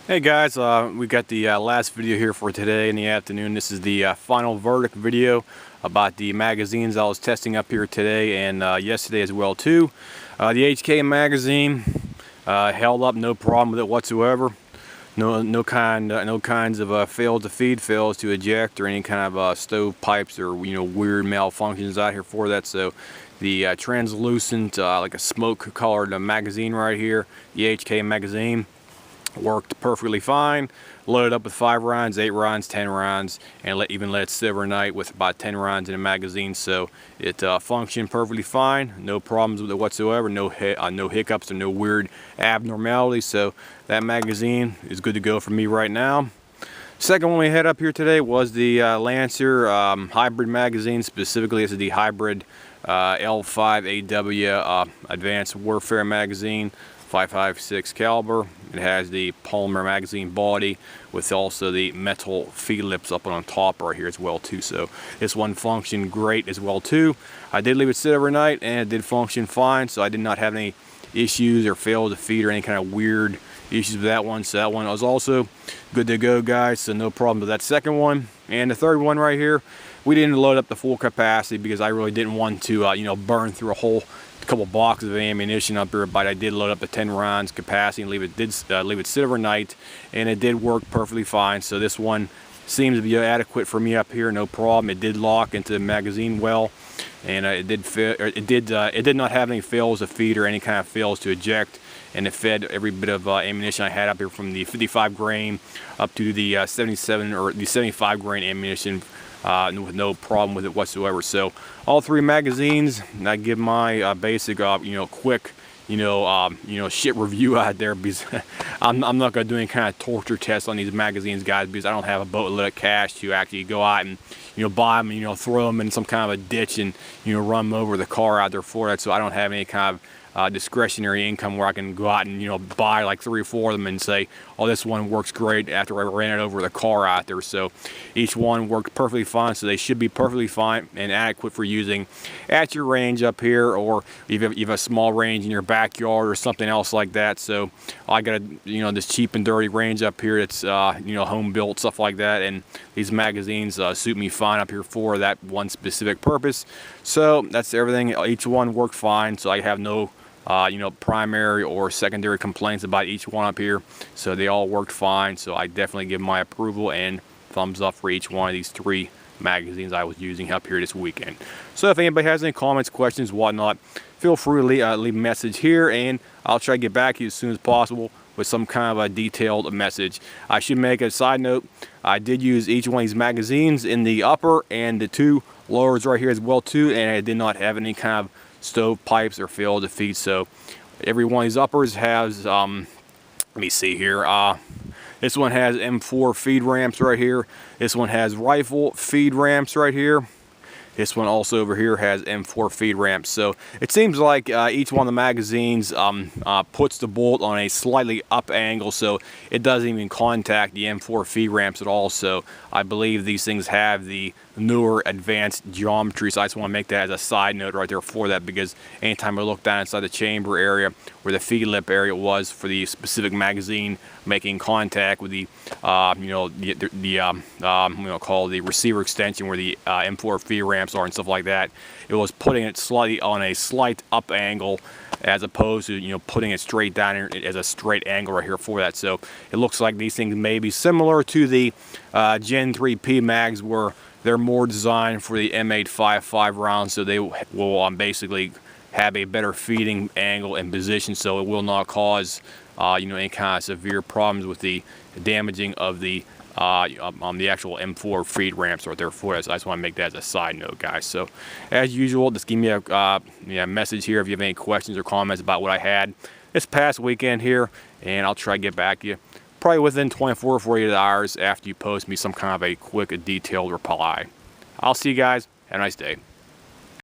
Hey guys, we got the last video here for today in the afternoon. This is the final verdict video about the magazines I was testing up here today and yesterday as well too. The HK magazine held up, no problem with it whatsoever. No kinds of fails to feed, fails to eject, or any kind of stove pipes or weird malfunctions out here for that. So the translucent, like a smoke colored magazine right here, the HK magazine, worked perfectly fine. Loaded up with 5 rounds, 8 rounds, 10 rounds, and even let it sit overnight with about 10 rounds in the magazine. So it functioned perfectly fine. No problems with it whatsoever. No hiccups or no weird abnormalities. So that magazine is good to go for me right now. Second one we had up here today was the Lancer hybrid magazine. Specifically, this is the hybrid L5AW Advanced Warfare magazine, 5.56 caliber. It has the polymer magazine body with also the metal feed lips up on top right here as well too. So this one functioned great as well too. I did leave it sit overnight and it did function fine, so I did not have any issues or fail to feed or any kind of weird issues with that one. So that one was also good to go, guys, so no problem with that second one. And the third one right here, we didn't load up the full capacity because I really didn't want to burn through a whole couple boxes of ammunition up here, but I did load up the 10 rounds capacity and leave it sit overnight, and it did work perfectly fine. So this one seems to be adequate for me up here, no problem. It did lock into the magazine well, and it did not have any fails to feed or any kind of fails to eject, and it fed every bit of ammunition I had up here, from the 55 grain up to the 77 or the 75 grain ammunition, with no problem with it whatsoever. So all 3 magazines, I give my basic quick shit review out there, because I'm not going to do any kind of torture test on these magazines, guys, because I don't have a boatload of cash to actually go out and buy them and throw them in some kind of a ditch and run them over the car out there for that. So I don't have any kind of discretionary income where I can go out and buy like 3 or 4 of them and say, oh, this one works great, after I ran it over the car out there. So each one worked perfectly fine, so they should be perfectly fine and adequate for using at your range up here, or if you have a small range in your backyard or something else like that. So I got this cheap and dirty range up here. It's home built, stuff like that, and these magazines suit me fine up here for that one specific purpose. So that's everything. Each one worked fine, so I have no primary or secondary complaints about each one up here. So they all worked fine, so I definitely give my approval and thumbs up for each one of these 3 magazines I was using up here this weekend. So if anybody has any comments, questions, whatnot, feel free to leave a message here, and I'll try to get back to you as soon as possible with some kind of a detailed message. I should make a side note, I did use each one of these magazines in the upper and the 2 lowers right here as well too, and I did not have any kind of stove pipes or fail to feed. So every one of these uppers has let me see here, this one has M4 feed ramps right here. This one has rifle feed ramps right here. This one also over here has M4 feed ramps. So it seems like each one of the magazines puts the bolt on a slightly up angle, so it doesn't even contact the M4 feed ramps at all. So I believe these things have the newer advanced geometry. So I just want to make that as a side note right there for that, because anytime I look down inside the chamber area where the feed lip area was for the specific magazine making contact with the call the receiver extension where the M4 feed ramps are and stuff like that, it was putting it slightly on a slight up angle, as opposed to putting it straight down as a straight angle right here for that. So it looks like these things may be similar to the Gen 3P mags, where they're more designed for the M855 rounds, so they will basically have a better feeding angle and position, so it will not cause any kind of severe problems with the damaging of the actual M4 feed ramps right there for us. I just want to make that as a side note, guys. So as usual, just give me a message here if you have any questions or comments about what I had this past weekend here, and I'll try to get back to you probably within 24 or 48 hours after you post me some kind of a quick, detailed reply. I'll see you guys. Have a nice day.